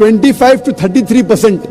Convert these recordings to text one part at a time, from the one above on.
25 to 33%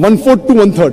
1/4 to 1/3।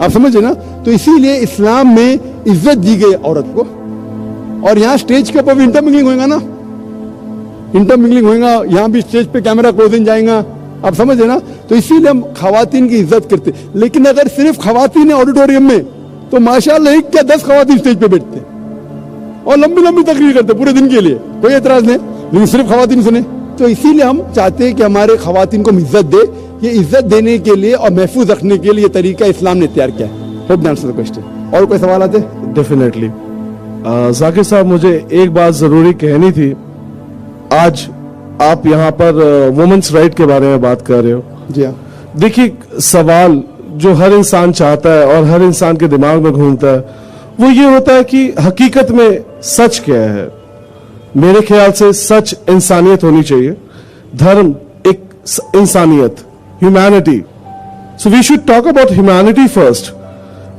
آپ سمجھے نا. تو اسی لیے اسلام میں عزت دی گئی عورت کو. اور یہاں اسٹیج کے اوپر بھی انٹرمنگلنگ ہوئے گا نا, انٹرمنگلنگ ہوئے گا, یہاں بھی اسٹیج پہ کیمرہ کلوز ان جائیں گا, آپ سمجھے نا. تو اسی لیے ہم خواتین کی عزت کرتے. لیکن اگر صرف خواتین آڈیٹوریم میں تو ماشاءاللہ ایک کیا 10 خواتین اسٹیج پہ بیٹھتے اور لمبی لمبی تقریر کرتے پورے دن کے لیے, کوئی اعتراض نہیں, لیکن صرف خواتین سنیں. تو اسی لیے ہم چاہتے ہیں کہ ہمارے خواتین کو ہم عزت دے. یہ عزت دینے کے لیے اور محفوظ رکھنے کے لیے یہ طریقہ اسلام نے تیار کیا ہے. Hope answer the question. اور کوئی سوالات ہے؟ ڈیفینیٹلی. ذاکر صاحب مجھے ایک بات ضروری کہنی تھی. آج آپ یہاں پر وومنس رائٹ کے بارے میں بات کر رہے ہو. جی ہاں. دیکھیے سوال جو ہر انسان چاہتا ہے اور ہر انسان کے دماغ میں گھومتا ہے وہ یہ ہوتا ہے کہ حقیقت میں سچ کیا ہے. میرے خیال سے سچ انسانیت ہونی چاہیے. دھرم ایک انسانیت, humanity. So we should talk about humanity first.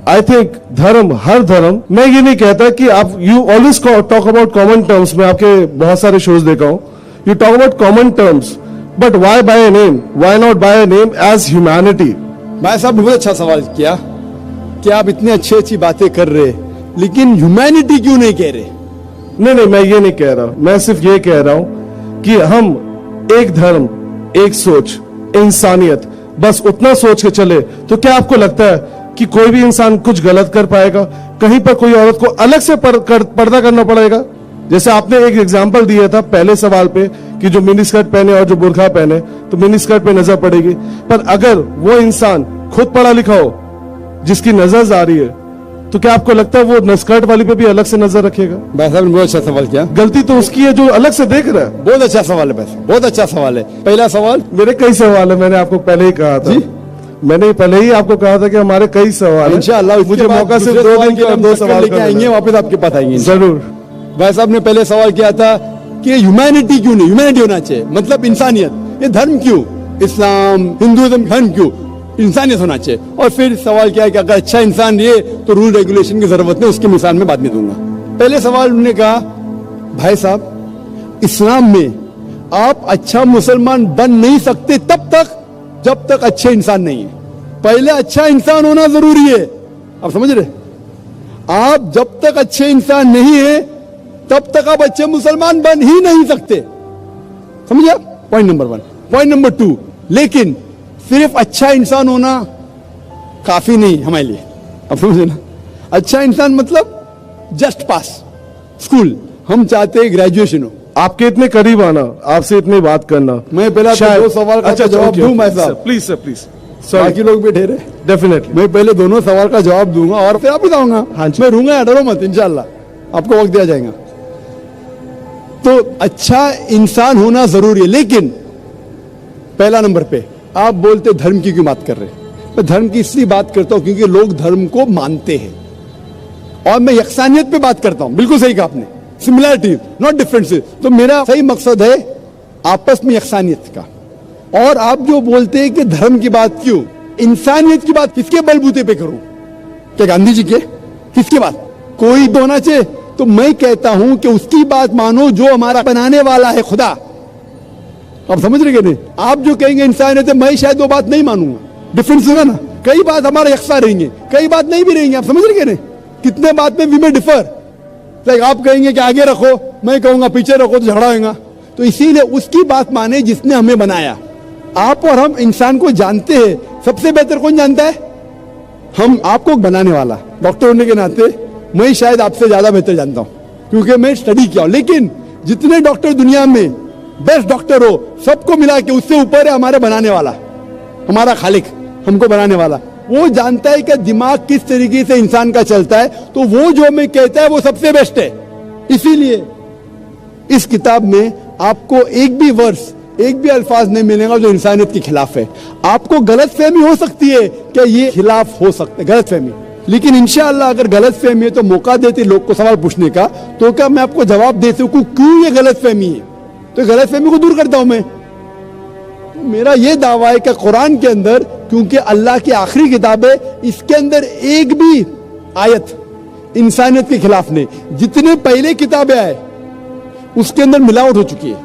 I think دھرم, ہر دھرم, میں یہ نہیں کہتا کہ آپ you always talk about common terms. میں آپ کے بہت سارے شوز دیکھا ہوں, you talk about common terms, but why by a name, why not by a name as humanity. بھائی صاحب نے بہت اچھا سوال کیا کہ آپ اتنی اچھی باتیں کر رہے لیکن ہیومینٹی کیوں نہیں کہہ رہے. نہیں, میں یہ نہیں کہہ رہا, میں صرف یہ کہہ رہا ہوں کہ ہم ایک دھرم, ایک سوچ, انسانیت, بس اتنا سوچ کے چلے تو کیا آپ کو لگتا ہے کہ کوئی بھی انسان کچھ غلط کر پائے گا؟ کہیں پر کوئی عورت کو الگ سے پردہ کرنا پڑے گا؟ جیسے آپ نے ایک ایگزامپل دیا تھا پہلے سوال پہ کہ جو منی اسکرٹ پہنے اور جو برقع پہنے تو منی اسکرٹ پہ نظر پڑے گی. پر اگر وہ انسان خود پڑھا لکھا ہو جس کی نظر جاری ہے تو کیا آپ کو لگتا ہے وہ اسکرٹ والی پہ بھی الگ سے نظر رکھے گا؟ بھائی صاحب نے بہت اچھا سوال کیا. غلطی تو اس کی ہے جو الگ سے دیکھ رہا ہے. بہت اچھا سوال ہے بھائی صاحب, بہت اچھا سوال ہے. پہلا سوال, میرے کئی سوال ہے, میں نے آپ کو پہلے ہی کہا تھا. میں نے پہلے ہی آپ کو کہا تھا کہ ہمارے کئی سوال ہیں. انشاءاللہ مجھے موقع سے 2 دن کے ہم 2 سوال لے کے آئیں گے, واپس آپ کے پاس آئیں گے ضرور. بھائی صاحب نے پہلے سوال کیا تھا کہ ہیومینٹی کیوں نہیں, ہیومینٹی ہونا چاہیے, مطلب انسانیت. یہ دھرم کیوں, اسلام ہندوازم دھرم کیوں, انسانیت ہونا چاہیے. اور پھر سوال کیا ہے کہ اگر اچھا انسان یہ تو رول ریگولیشن کی ضرورت نہیں, اس کی مثال میں بعد میں دوں گا. پہلے سوال انہوں نے کہا بھائی صاحب اسلام میں آپ اچھا مسلمان بن نہیں سکتے تب تک جب تک اچھے انسان نہیں ہے. پہلے اچھا انسان ہونا ضروری ہے. آپ سمجھ رہے, آپ جب تک اچھے انسان نہیں ہے تب تک آپ اچھے مسلمان بن ہی نہیں سکتے. سمجھا پوائنٹ نمبر 1. پوائنٹ نمبر 2, لیکن صرف اچھا انسان ہونا کافی نہیں ہمارے لیے. اب سمجھے نا, اچھا انسان مطلب جسٹ پاس اسکول, ہم چاہتے ہیں گریجویشن ہو. آپ کے اتنے قریب آنا, آپ سے اتنی بات کرنا, میں پہلا 2 سوال کا جواب دوں. میں صاحب پلیز سر, پلیز. باقی لوگ بھی ٹھہرے. ڈیفینیٹلی میں پہلے دونوں سوال کا جواب دوں گا اور پھر آپ بتاؤں گا. ہاں جی, میں روں گا, ڈرو مت, انشاءاللہ آپ کو وقت دیا جائے گا. تو اچھا انسان ہونا ضروری ہے, لیکن پہلا نمبر پہ آپ بولتے دھرم کی کیوں بات کر رہے ہیں. میں دھرم کی اس لیے بات کرتا ہوں کیونکہ لوگ دھرم کو مانتے ہیں, اور میں یکسانیت پہ بات کرتا ہوں. بالکل صحیح کہا آپ نے, سملیرٹی ناٹ ڈفرینس. تو میرا صحیح مقصد ہے آپس میں یکسانیت کا. اور آپ جو بولتے ہیں کہ دھرم کی بات کیوں, انسانیت کی بات کس کے بلبوتے پہ کروں؟ کیا گاندھی جی کے, کس کے بات؟ کوئی تو ہونا چاہیے. تو میں کہتا ہوں کہ اس کی بات مانو جو ہمارا بنانے والا ہے خدا. آپ سمجھ رہے کہ نہیں؟ آپ جو کہیں گے انسانیت ہے, میں شاید وہ بات نہیں مانوں گا. ڈفرینس ہوگا نا, کئی بات ہمارا یکساں رہیں گے, کئی بات نہیں بھی رہیں گے. آپ سمجھ رہے کہ نہیں؟ کتنے بات میں وی میں ڈفر. آپ کہیں گے کہ آگے رکھو, میں کہوں گا پیچھے رکھو, تو جھگڑا ہوگا. تو اسی لیے اس کی بات مانے جس نے ہمیں بنایا. آپ اور ہم انسان کو جانتے ہیں, سب سے بہتر کون جانتا ہے؟ ہم. آپ کو بنانے والا ڈاکٹر ہونے کے ناطے میں شاید آپ سے زیادہ بہتر جانتا ہوں کیونکہ میں اسٹڈی کیا ہوں. لیکن جتنے ڈاکٹر دنیا میں بیسٹ ڈاکٹر ہو, سب کو ملا کے اس سے اوپر ہے ہمارے بنانے والا, ہمارا خالق, ہم کو بنانے والا. وہ جانتا ہے کہ دماغ کس طریقے سے انسان کا چلتا ہے, تو وہ جو ہمیں کہتا ہے وہ سب سے بیسٹ ہے. اسی لیے اس کتاب میں آپ کو ایک بھی ورس, ایک بھی الفاظ نہیں ملے گا جو انسانیت کے خلاف ہے. آپ کو غلط فہمی ہو سکتی ہے کہ یہ خلاف ہو سکتا ہے, غلط فہمی, لیکن انشاءاللہ اگر غلط فہمی ہے تو موقع دیتے لوگ کو سوال پوچھنے کا, تو کیا میں آپ کو جواب دے سکوں کیوں یہ غلط فہمی ہے. تو غلط فہمی کو دور کرتا ہوں میں. میرا یہ دعویٰ ہے کہ قرآن کے اندر, کیونکہ اللہ کی آخری کتاب ہے, اس کے اندر ایک بھی آیت انسانیت کے خلاف نہیں. جتنے پہلے کتابیں آئے اس کے اندر ملاوٹ ہو چکی ہے.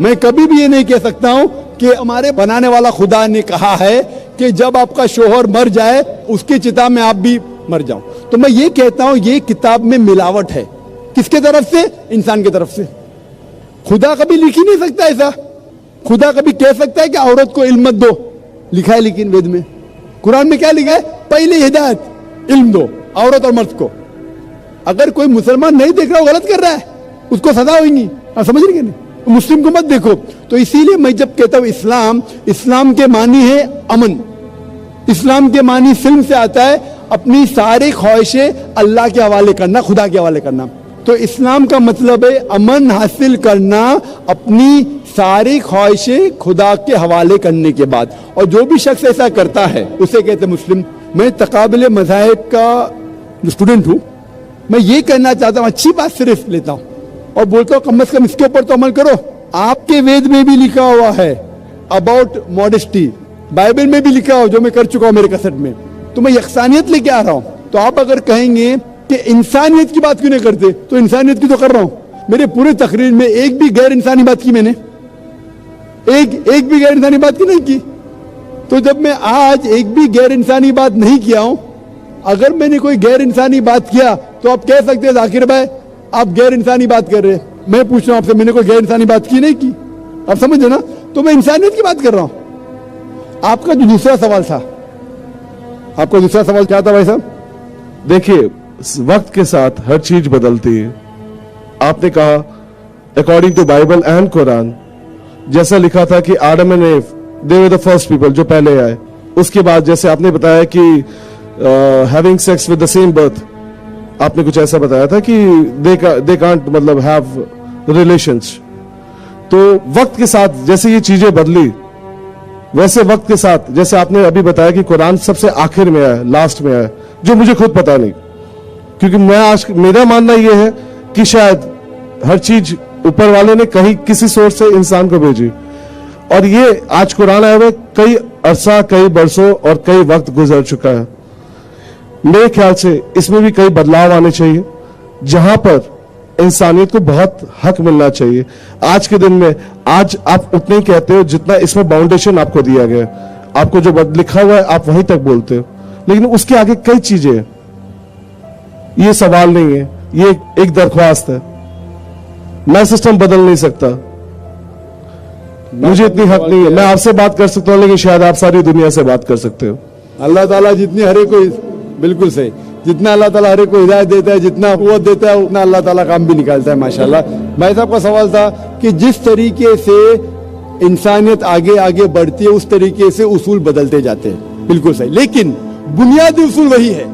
میں کبھی بھی یہ نہیں کہہ سکتا ہوں کہ ہمارے بنانے والا خدا نے کہا ہے کہ جب آپ کا شوہر مر جائے اس کی چتا میں آپ بھی مر جاؤں. تو میں یہ کہتا ہوں یہ کتاب میں ملاوٹ ہے. کس کے طرف سے؟ انسان کی طرف سے. خدا کبھی لکھ ہی نہیں سکتا ایسا. خدا کبھی کہہ سکتا ہے کہ عورت کو علم مت دو؟ لکھا ہے لیکن وید میں. قرآن میں کیا لکھا ہے؟ پہلے ہدایت علم دو عورت اور مرد کو. اگر کوئی مسلمان نہیں دیکھ رہا وہ غلط کر رہا ہے اس کو سزا ہوئیں گی. سمجھ رہے کہ نہیں؟ مسلم کو مت دیکھو. تو اسی لیے میں جب کہتا ہوں اسلام کے معنی ہے امن. اسلام کے معنی سلم سے آتا ہے اپنی ساری خواہشیں اللہ کے حوالے کرنا, خدا کے حوالے کرنا. تو اسلام کا مطلب ہے امن حاصل کرنا اپنی ساری خواہشیں خدا کے حوالے کرنے کے بعد. اور جو بھی شخص ایسا کرتا ہے اسے کہتے ہیں مسلم. میں تقابل مذاہب کا اسٹوڈنٹ ہوں. میں یہ کہنا چاہتا ہوں اچھی بات صرف لیتا ہوں اور بولتا ہوں کم از کم اس کے اوپر تو عمل کرو. آپ کے وید میں بھی لکھا ہوا ہے اباؤٹ ماڈسٹی, بائبل میں بھی لکھا ہوا جو میں کر چکا ہوں میرے کسٹ میں. تو میں یکسانیت لے کے آ رہا ہوں. تو آپ اگر کہیں گے کہ انسانیت کی بات کیوں نہیں کرتے, تو انسانیت کی تو کر رہا ہوں. میرے پورے تقریر میں ایک بھی غیر انسانی بات کی میں نے, ایک بھی غیر انسانی بات کی نہیں کی. تو جب میں آج ایک بھی غیر انسانی بات نہیں کیا ہوں, اگر میں نے کوئی غیر انسانی بات کیا تو آپ کہہ سکتے ہیں ذاکر بھائی آپ غیر انسانی بات کر رہے ہیں. میں پوچھ رہا ہوں آپ سے, میں نے کوئی غیر انسانی بات کی نہیں کی. آپ سمجھے نا؟ تو میں انسانیت کی بات کر رہا ہوں. آپ کا جو دوسرا سوال تھا, آپ کا دوسرا سوال کیا تھا بھائی صاحب؟ دیکھیے وقت کے ساتھ ہر چیز بدلتی ہے. آپ نے کہا اکارڈنگ ٹو بائبل اینڈ قرآن جیسا لکھا تھا کہ آدم اینڈ ایو دے ور دی فرسٹ پیپل جو پہلے آئے. اس کے بعد جیسے آپ نے بتایا کہ having sex with the same birth, آپ نے کچھ ایسا بتایا تھا کہ دے کانٹ مطلب ہیو ریلیشنز. تو وقت کے ساتھ جیسے یہ چیزیں بدلی ویسے وقت کے ساتھ جیسے آپ نے ابھی بتایا کہ قرآن سب سے آخر میں آیا, لاسٹ میں آیا, جو مجھے خود پتا نہیں, کیونکہ میں آج میرا ماننا یہ ہے کہ شاید ہر چیز اوپر والے نے کہیں کسی سورس سے انسان کو بھیجی. اور یہ آج قرآن آئے ہوئے کئی عرصہ, کئی برسوں اور کئی وقت گزر چکا ہے. میرے خیال سے اس میں بھی کئی بدلاؤ آنے چاہیے جہاں پر انسانیت کو بہت حق ملنا چاہیے. آج کے دن میں آج آپ اتنے ہی کہتے ہو جتنا اس میں باؤنڈیشن آپ کو دیا گیا. آپ کو جو لکھا ہوا ہے آپ وہیں تک بولتے ہو, لیکن اس کے آگے کئی چیزیں ہیں. یہ سوال نہیں ہے, یہ ایک درخواست ہے. میں سسٹم بدل نہیں سکتا, مجھے اتنی حق نہیں ہے. میں آپ سے بات کر سکتا ہوں لیکن شاید آپ ساری دنیا سے بات کر سکتے ہو. اللہ تعالیٰ جتنی ہر ایک کو, بالکل صحیح, جتنا اللہ تعالیٰ ہر ایک کو ہدایت دیتا ہے, جتنا قوت دیتا ہے, اتنا اللہ تعالیٰ کام بھی نکالتا ہے ماشاءاللہ. بھائی صاحب کا سوال تھا کہ جس طریقے سے انسانیت آگے آگے بڑھتی ہے اس طریقے سے اصول بدلتے جاتے ہیں. بالکل صحیح, لیکن بنیادی اصول وہی ہے.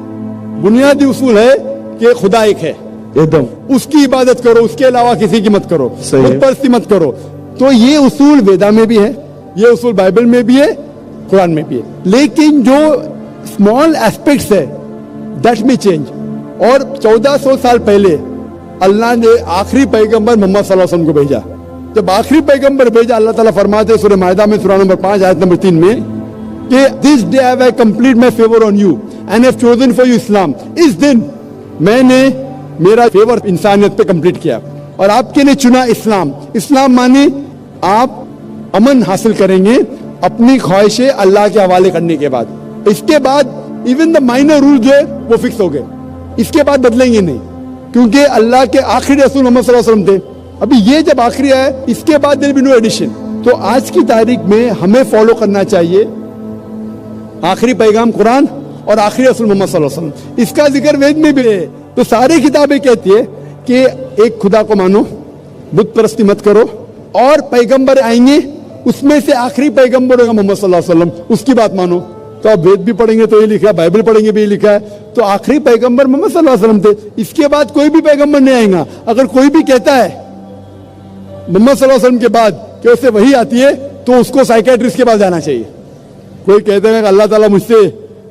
بنیادی اصول ہے کہ خدا ایک ہے, ایک دم اس کی عبادت کرو, اس کے علاوہ کسی کی مت کرو, صحیح, بت پرستی مت کرو. تو یہ اصول ویدا میں بھی ہے, یہ اصول بائبل میں بھی ہے, قرآن میں بھی ہے. لیکن جو اسمال ایسپیکٹس ہے دیٹ میں چینج. اور 1400 سال پہلے اللہ نے آخری پیغمبر محمد صلی اللہ علیہ وسلم کو بھیجا. جب آخری پیغمبر بھیجا, اللہ تعالیٰ فرماتے سورہ مائدہ میں سورہ نمبر 5 آیت نمبر 3 میں کہ this day I have complete my favor on you and have chosen for you Islam. اس دن میں نے میرا فیور انسانیت پہ کمپلیٹ کیا اور آپ کے لیے چنا اسلام. اسلام مانی آپ امن حاصل کریں گے اپنی خواہشیں اللہ کے حوالے کرنے کے بعد. اس کے بعد ایون دا مائنر رول جو ہے وہ فکس ہو گئے, اس کے بعد بدلیں گے نہیں, کیونکہ اللہ کے آخری رسول محمد صلی اللہ علیہ وسلم تھے. ابھی یہ جب آخری آیا اس کے بعد there will be no addition. تو آج کی تاریخ میں ہمیں فالو کرنا چاہیے آخری پیغام قرآن اور آخری رسول محمد صلی اللہ علیہ وسلم. اس کا ذکر وید میں بھی ہے. تو ساری کتابیں کہتی ہے کہ ایک خدا کو مانو, بت پرستی مت کرو, اور پیغمبر آئیں گے اس میں سے آخری پیغمبر ہوگا محمد صلی اللہ علیہ وسلم, اس کی بات مانو. تو آپ وید بھی پڑھیں گے تو یہ لکھا ہے, بائبل پڑھیں گے بھی یہ لکھا ہے. تو آخری پیغمبر محمد صلی اللہ علیہ وسلم تھے, اس کے بعد کوئی بھی پیغمبر نہیں آئے گا. اگر کوئی بھی کہتا ہے محمد صلی اللہ علیہ وسلم کے بعد کہ اسے وہی آتی ہے تو اس کو سائیکیٹرسٹ کے پاس جانا چاہیے. کوئی کہتے ہیں کہ اللہ تعالیٰ مجھ سے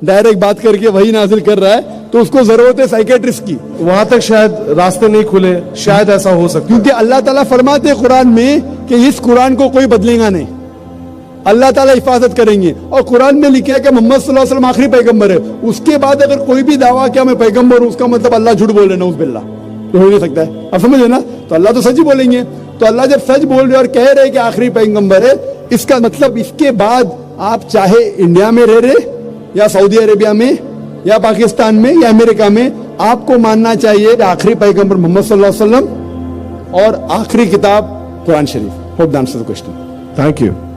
ڈائریکٹ بات کر کے وہی نازل کر رہا ہے تو اس کو ضرورت ہے سائیکیٹرسٹ کی. وہاں تک شاید راستے نہیں کھلے, شاید ایسا ہو سکتا, کیونکہ اللہ تعالیٰ فرماتے ہیں قرآن میں کہ اس قرآن کو کوئی بدلے گا نہیں, اللہ تعالیٰ حفاظت کریں گے. اور قرآن میں لکھا ہے کہ محمد صلی اللہ علیہ وسلم آخری پیغمبر ہے. اس کے بعد اگر کوئی بھی دعویٰ کیا میں پیغمبر ہوں, اس کا مطلب اللہ جھوٹ بول رہے ہیں, نعوذ باللہ, تو ہو نہیں سکتا ہے. اب سمجھے نا, تو اللہ تو سچ ہی بولیں گے. تو اللہ جب سچ بول رہے اور کہہ رہے کہ آخری پیغمبر ہے, اس کا مطلب اس کے بعد آپ چاہے انڈیا میں رہ رہے یا سعودی عربیہ میں یا پاکستان میں یا امریکہ میں, آپ کو ماننا چاہیے کہ آخری پیغمبر محمد صلی اللہ علیہ وسلم اور آخری کتاب Quran Sharif. Hope the answer the question. Thank you.